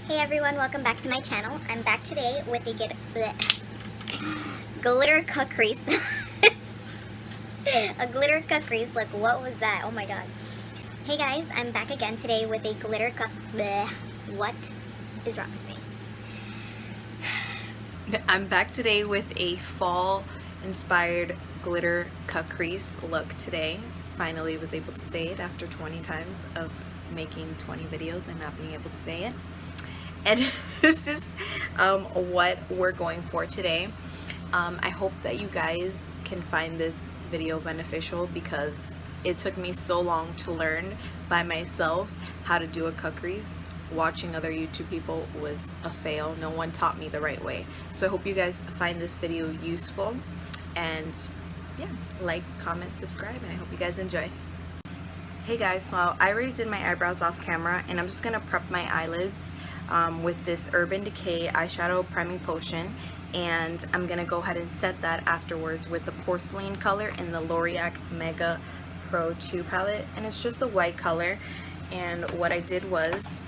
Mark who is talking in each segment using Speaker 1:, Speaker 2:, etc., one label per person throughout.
Speaker 1: Hey everyone, welcome back to my channel. I'm back today with a glitter cut crease. A glitter cut crease. Look, what was that? Oh my god. Hey guys, I'm back again today with a glitter cut. What is wrong with me?
Speaker 2: I'm back today with a fall inspired glitter cut crease look today. Finally was able to say it after 20 times of making 20 videos and not being able to say it. And this is what we're going for today. I hope that you guys can find this video beneficial because it took me so long to learn by myself how to do a cut crease. Watching other YouTube people was a fail. No one taught me the right way. So I hope you guys find this video useful, and yeah, like, comment, subscribe, and I hope you guys enjoy. Hey guys, so I already did my eyebrows off camera, and I'm just gonna prep my eyelids with this Urban Decay eyeshadow priming potion, and I'm gonna go ahead and set that afterwards with the porcelain color in the L'Oreal Mega Pro 2 palette, and it's just a white color. And what I did was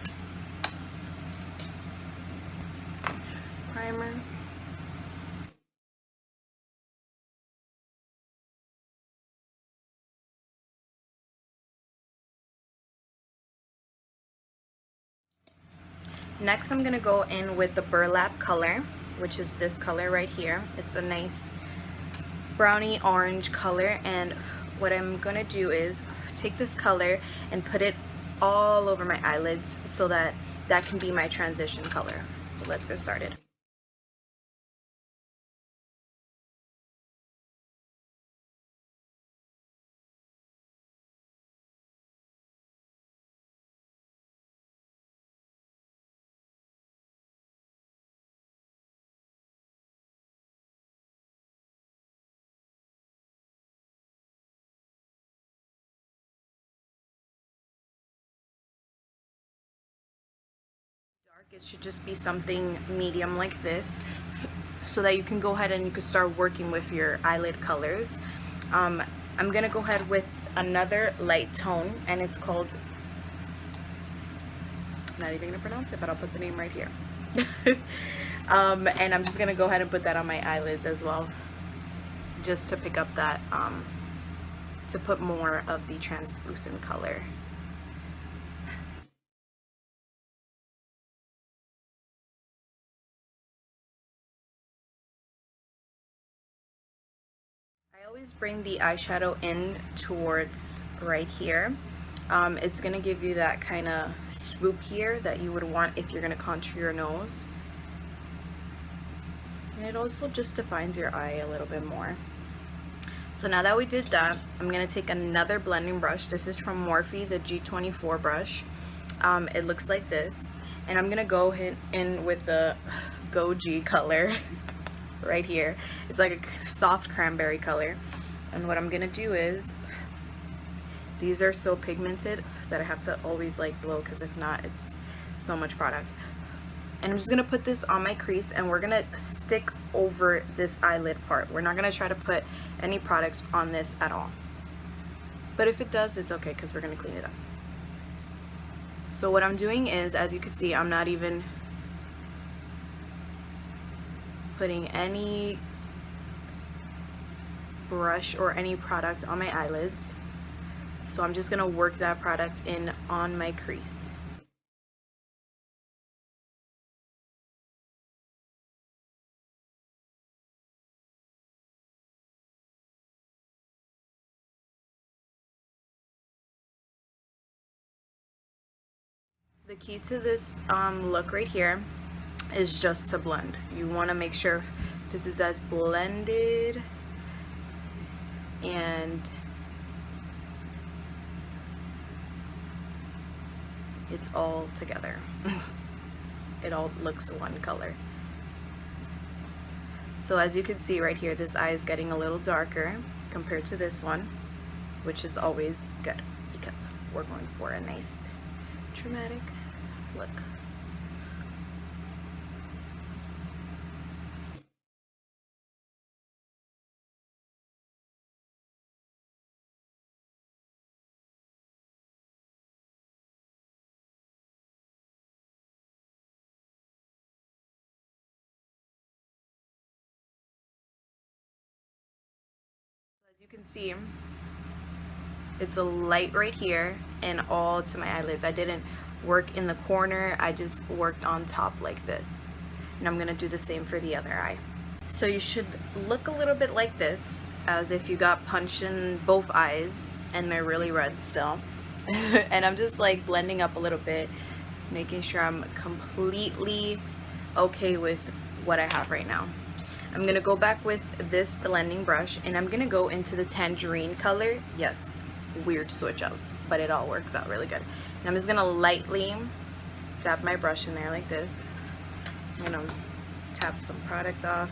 Speaker 2: primer, next I'm gonna go in with the burlap color, which is this color right here. It's a nice brownie orange color, and what I'm gonna do is take this color and put it all over my eyelids so that that can be my transition color. So let's get started. It should just be something medium like this, so that you can go ahead and you can start working with your eyelid colors. I'm gonna go ahead with another light tone, and it's called, I'm not even gonna pronounce it, but I'll put the name right here. And I'm just gonna go ahead and put that on my eyelids as well, just to pick up that, to put more of the translucent color. I always bring the eyeshadow in towards right here. It's going to give you that kind of swoop here that you would want if you're going to contour your nose. And it also just defines your eye a little bit more. So now that we did that, I'm going to take another blending brush. This is from Morphe, the G24 brush. It looks like this. And I'm going to go in with the Goji color. Right here. It's like a soft cranberry color, and what I'm gonna do is, these are so pigmented that I have to always like blow, because if not, it's so much product. And I'm just gonna put this on my crease, and we're gonna stick over this eyelid part. We're not gonna try to put any product on this at all, but if it does, it's okay, because we're gonna clean it up. So what I'm doing is, as you can see, I'm not even putting any brush or any product on my eyelids. So I'm just gonna work that product in on my crease. The key to this look right here is just to blend. You want to make sure this is as blended and it's all together. It all looks one color. So as you can see right here, this eye is getting a little darker compared to this one, which is always good because we're going for a nice dramatic look. You can see it's a light right here and all to my eyelids. I didn't work in the corner, I just worked on top like this. And I'm gonna do the same for the other eye. So you should look a little bit like this, as if you got punched in both eyes and they're really red still. And I'm just like blending up a little bit, making sure I'm completely okay with what I have right now. I'm gonna go back with this blending brush and I'm gonna go into the tangerine color. Yes, weird switch up, but it all works out really good. And I'm just gonna lightly dab my brush in there like this. I'm gonna tap some product off,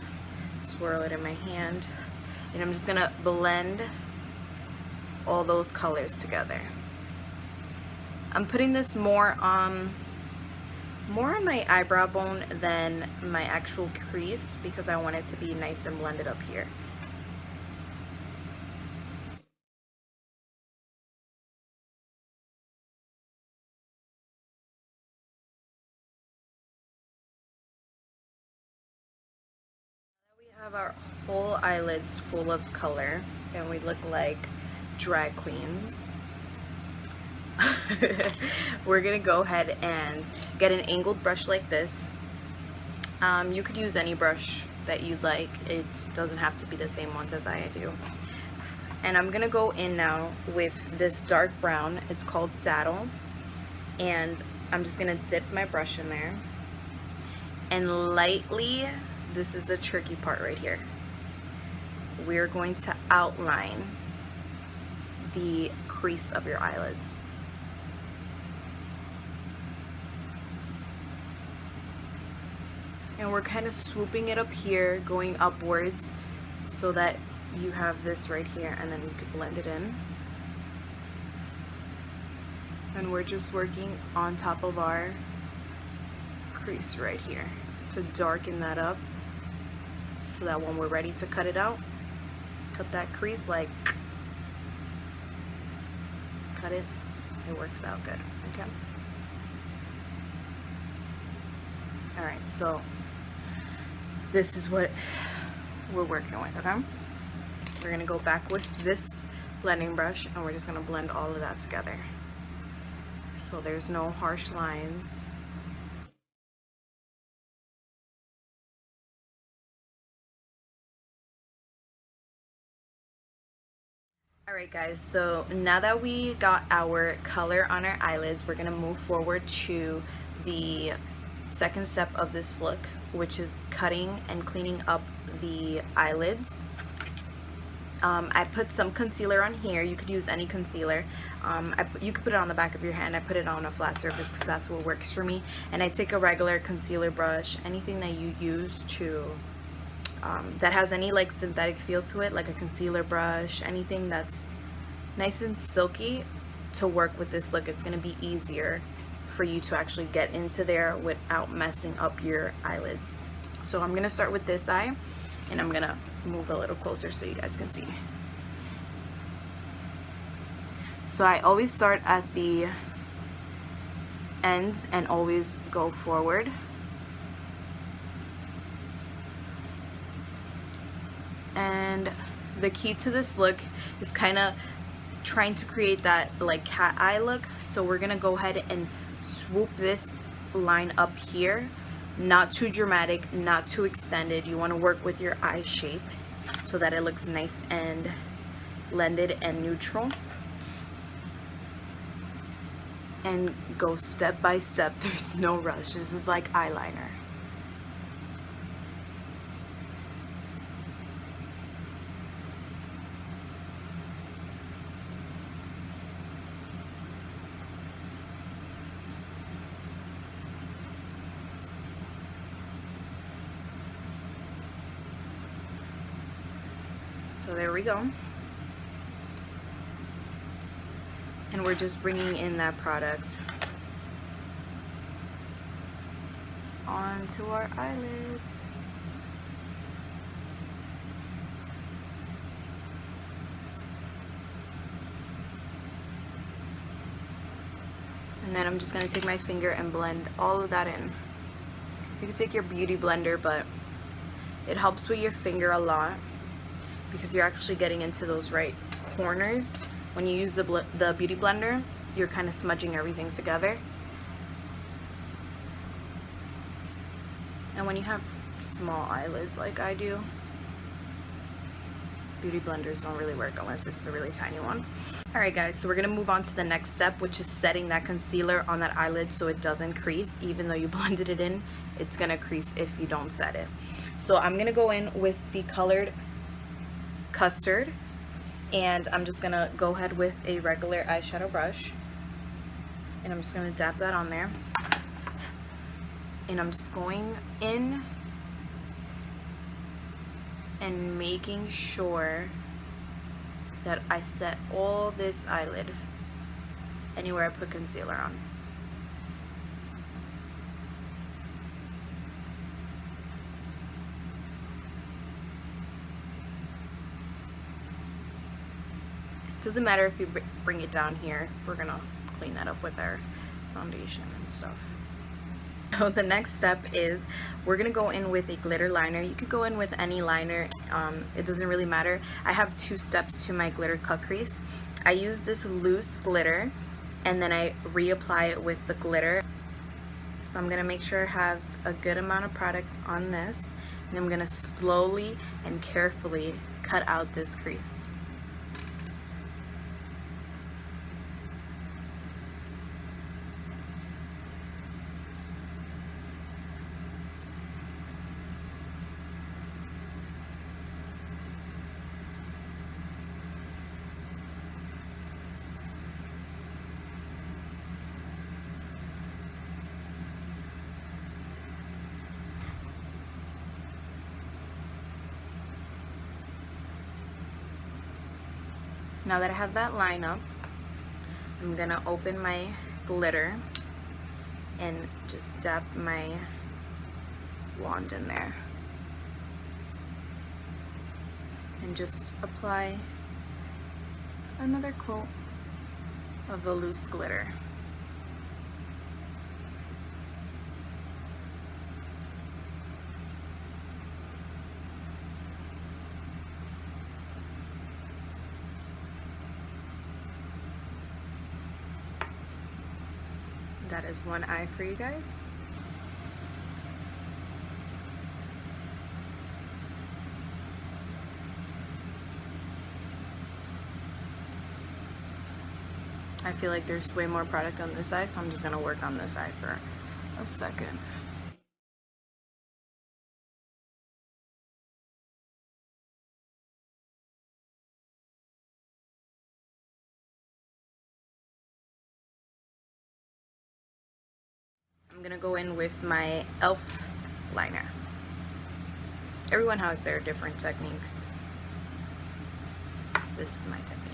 Speaker 2: swirl it in my hand, and I'm just gonna blend all those colors together. I'm putting this more on my eyebrow bone than my actual crease because I want it to be nice and blended up here. We have our whole eyelids full of color and we look like drag queens. We're gonna go ahead and get an angled brush like this. You could use any brush that you'd like. It doesn't have to be the same ones as I do. And I'm gonna go in now with this dark brown. It's called Saddle. And I'm just gonna dip my brush in there. And lightly, this is the tricky part right here. We're going to outline the crease of your eyelids. And we're kind of swooping it up here, going upwards, so that you have this right here, and then you could blend it in. And we're just working on top of our crease right here to darken that up, so that when we're ready to cut it out, cut that crease, like, cut it, it works out good, okay? Alright, so this is what we're working with, okay? We're gonna go back with this blending brush and we're just gonna blend all of that together, so there's no harsh lines. Alright guys, so now that we got our color on our eyelids, we're gonna move forward to the second step of this look, which is cutting and cleaning up the eyelids. I put some concealer on here. You could use any concealer. You could put it on the back of your hand. I put it on a flat surface because that's what works for me. And I take a regular concealer brush, anything that you use to that has any like synthetic feel to it, like a concealer brush, anything that's nice and silky to work with this look. It's going to be easier for you to actually get into there without messing up your eyelids. So I'm going to start with this eye and I'm going to move a little closer so you guys can see. So I always start at the ends and always go forward. And the key to this look is kind of trying to create that like cat eye look. So we're gonna go ahead and swoop this line up here, not too dramatic, not too extended. You want to work with your eye shape so that it looks nice and blended and neutral, and go step by step. There's no rush. This is like eyeliner. So there we go. And we're just bringing in that product onto our eyelids. And then I'm just going to take my finger and blend all of that in. You can take your beauty blender, but it helps with your finger a lot. because you're actually getting into those right corners. When you use the beauty blender, you're kind of smudging everything together. And when you have small eyelids like I do, beauty blenders don't really work unless it's a really tiny one. Alright guys, so we're going to move on to the next step, which is setting that concealer on that eyelid so it doesn't crease. Even though you blended it in, it's going to crease if you don't set it. So I'm going to go in with the colored Custard, and I'm just going to go ahead with a regular eyeshadow brush, and I'm just going to dab that on there. And I'm just going in and making sure that I set all this eyelid anywhere I put concealer on. Doesn't matter if you bring it down here, we're gonna clean that up with our foundation and stuff. So the next step is we're gonna go in with a glitter liner. You could go in with any liner, it doesn't really matter. I have 2 steps to my glitter cut crease. I use this loose glitter and then I reapply it with the glitter. So I'm gonna make sure I have a good amount of product on this, and I'm gonna slowly and carefully cut out this crease. Now that I have that line up, I'm gonna open my glitter and just dab my wand in there and just apply another coat of the loose glitter. That is one eye for you guys. I feel like there's way more product on this eye, so I'm just gonna work on this eye for a second. I'm gonna go in with my Elf liner. Everyone has their different techniques. This is my technique.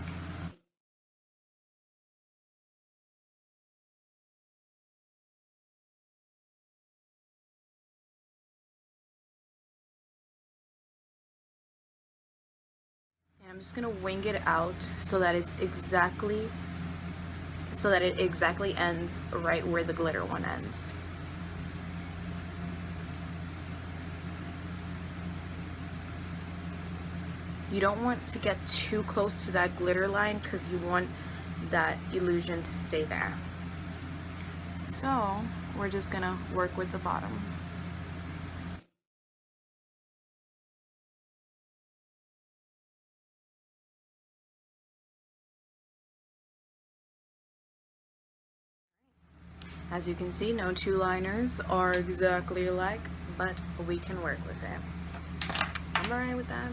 Speaker 2: And I'm just gonna wing it out so that it exactly ends right where the glitter one ends. You don't want to get too close to that glitter line because you want that illusion to stay there. So we're just gonna work with the bottom. As you can see, no 2 liners are exactly alike, but we can work with it. I'm alright with that.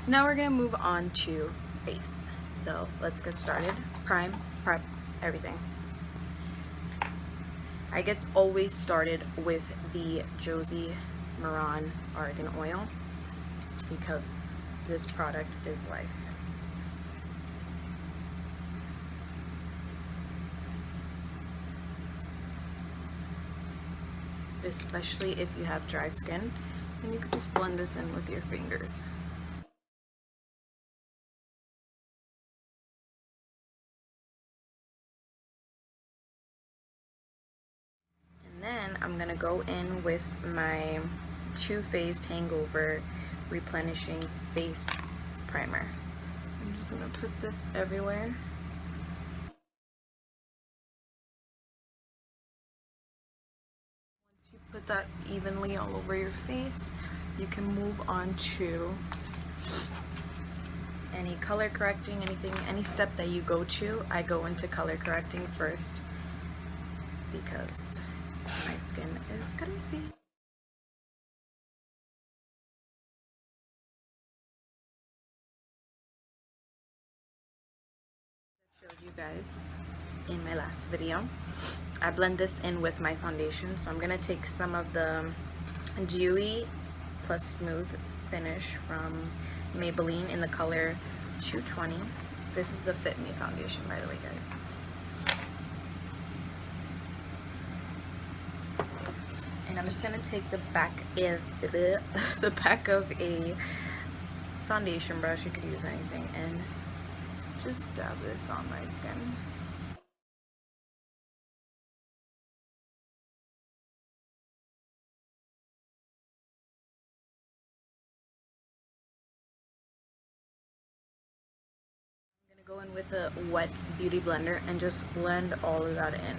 Speaker 2: Now we're gonna move on to base. So let's get started. Prime, prep, everything. I get always started with the Josie Maran Argan Oil because this product is life. Especially if you have dry skin, and you could just blend this in with your fingers. And then I'm gonna go in with my Too Faced Hangover Replenishing Face Primer. I'm just gonna put this everywhere. Once you put that evenly all over your face, you can move on to any color correcting, anything, any step that you go to. I go into color correcting first because my skin is greasy. I showed you guys in my last video. I blend this in with my foundation, so I'm gonna take some of the Dewy plus Smooth finish from Maybelline in the color 220. This is the FITme foundation, by the way, guys. And I'm just gonna take the back of a foundation brush, you could use anything, and just dab this on my skin. Go in with a wet beauty blender and just blend all of that in.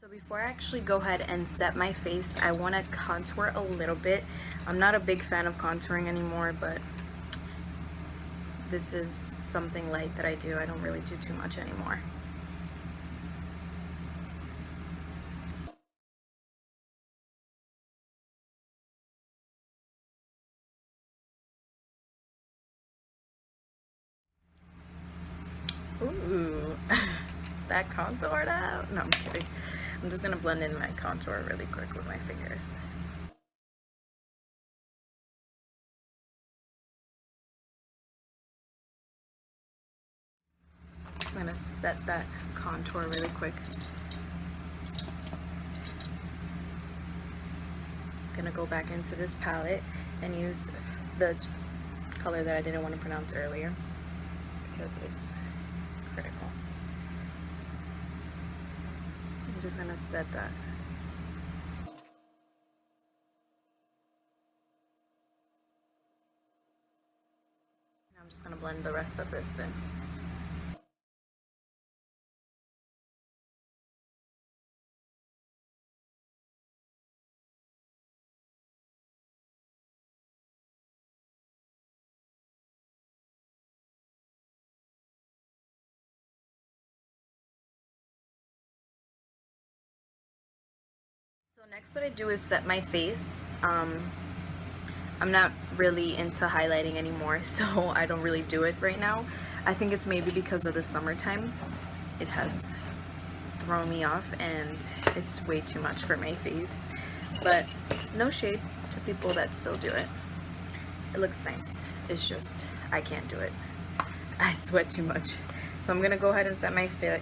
Speaker 2: So before I actually go ahead and set my face, I want to contour a little bit. I'm not a big fan of contouring anymore, but this is something light that I do. I don't really do too much anymore. Ooh, that contoured out? No, I'm kidding. I'm just gonna blend in my contour really quick with my fingers. Just gonna set that contour really quick. Gonna go back into this palette and use the color that I didn't want to pronounce earlier because it's critical. I'm just gonna set that. I'm just gonna blend the rest of this in. So next what I do is set my face. I'm not really into highlighting anymore, so I don't really do it right now. I think it's maybe because of the summertime. It has thrown me off and it's way too much for my face. But no shade to people that still do it. It looks nice. It's just, I can't do it. I sweat too much. So I'm gonna go ahead and set my face.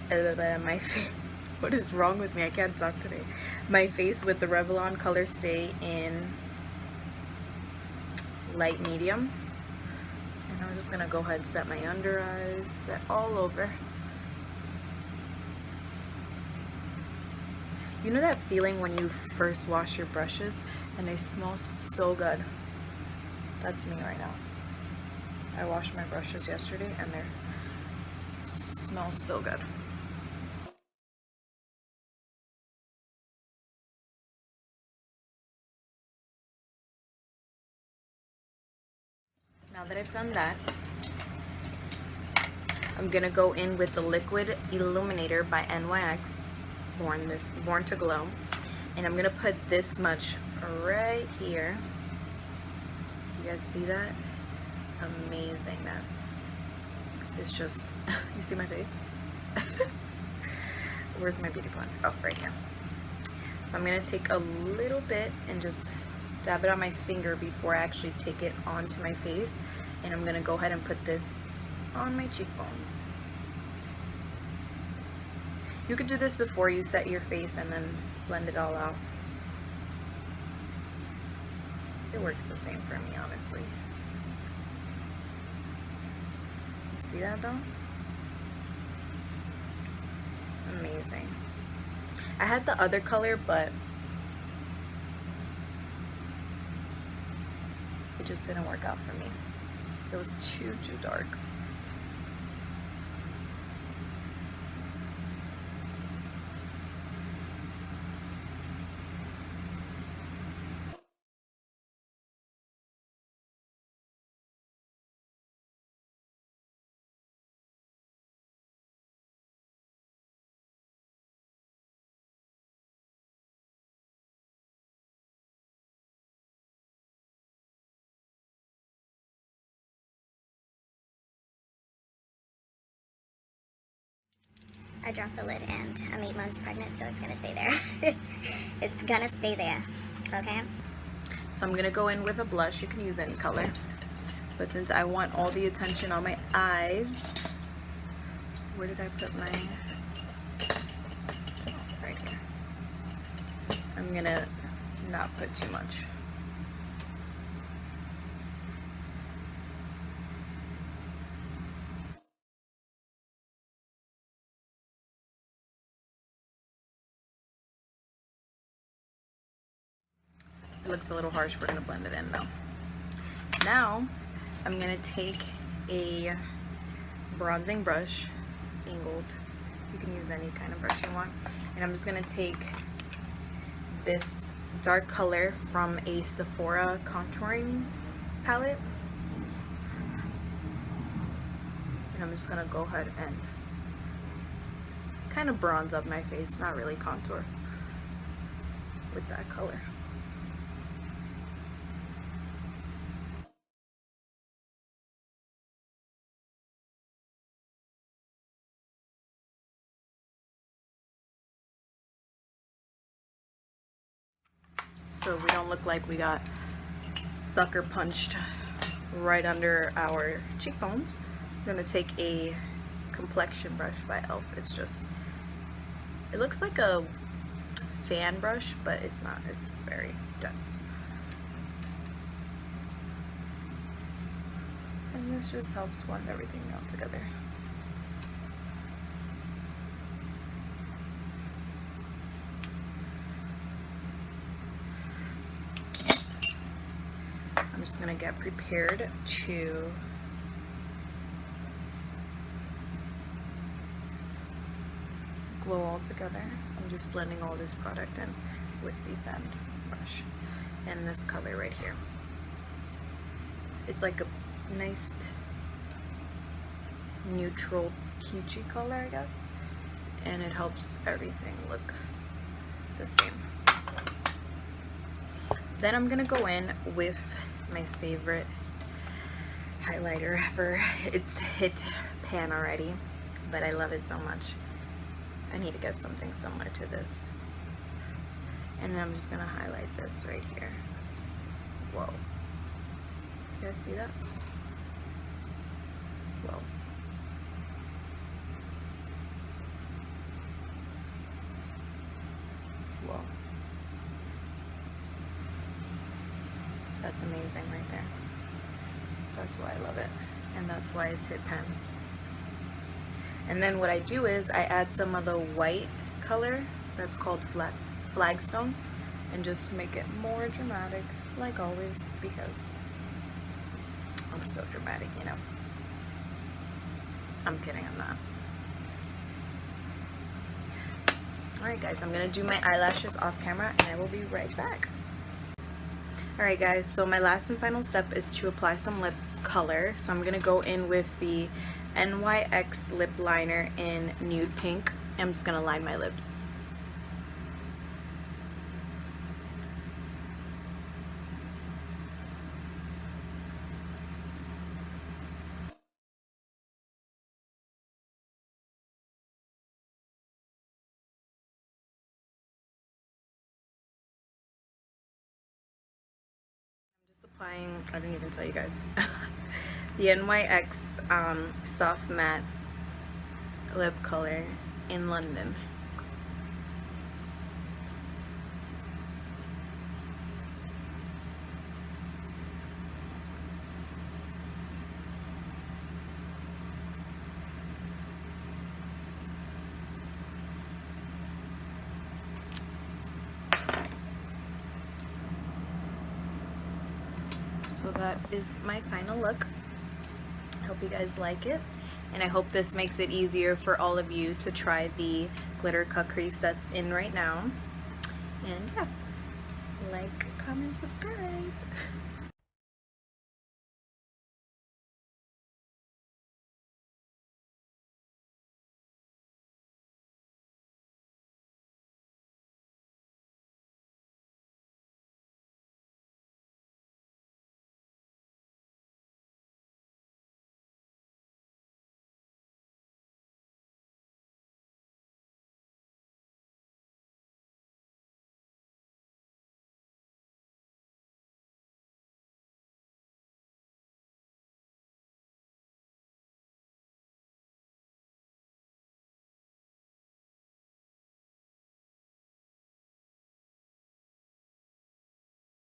Speaker 2: What is wrong with me? I can't talk today. My face with the Revlon Color Stay in light medium. And I'm just gonna go ahead and set my under eyes, set all over. You know that feeling when you first wash your brushes and they smell so good? That's me right now. I washed my brushes yesterday and they smell so good. Now that I've done that, I'm gonna go in with the Liquid Illuminator by NYX, Born to Glow, and I'm gonna put this much right here. You guys see that? Amazingness. It's just, you see my face? where's my beauty blender? Oh, right here. So I'm going to take a little bit and just dab it on my finger before I actually take it onto my face. And I'm going to go ahead and put this on my cheekbones. You could do this before you set your face and then blend it all out. It works the same for me, honestly. You see that though? Amazing. I had the other color, but it just didn't work out for me. It was too dark.
Speaker 1: I dropped the lid and I'm 8 months pregnant, so it's gonna stay there. It's gonna stay there, okay?
Speaker 2: So I'm gonna go in with a blush. You can use any color, but since I want all the attention on my eyes, where did I put my, oh, right here. I'm gonna not put too much. It looks a little harsh. We're gonna blend it in though. Now I'm gonna take a bronzing brush, angled. You can use any kind of brush you want. And I'm just gonna take this dark color from a Sephora contouring palette. And I'm just gonna go ahead and kind of bronze up my face, not really contour, with that color. So we don't look like we got sucker punched right under our cheekbones. I'm gonna take a Complexion brush by Elf. It's just, it looks like a fan brush, but it's not. It's very dense. And this just helps blend everything out together. I'm just gonna get prepared to glow all together. I'm just blending all this product in with the fan brush and this color right here. It's like a nice neutral peachy color, I guess, and it helps everything look the same. Then I'm gonna go in with my favorite highlighter ever. It's hit pan already, but I love it so much. I need to get something similar to this. And then I'm just gonna highlight this right here. Whoa. You guys see that? Whoa. Whoa. That's amazing right there. That's why I love it. And that's why it's hit pen. And then what I do is I add some of the white color that's called flagstone, and just make it more dramatic, like always, because I'm so dramatic, you know. I'm kidding, I'm not. Alright guys, I'm gonna do my eyelashes off camera and I will be right back. Alright guys, so my last and final step is to apply some lip color. So I'm gonna go in with the NYX lip liner in nude pink. I'm just gonna line my lips. Applying, I didn't even tell you guys, the NYX Soft Matte Lip Color in London. So that is my final look. I hope you guys like it, and I hope this makes it easier for all of you to try the glitter cut crease that's in right now. And yeah, like, comment, subscribe.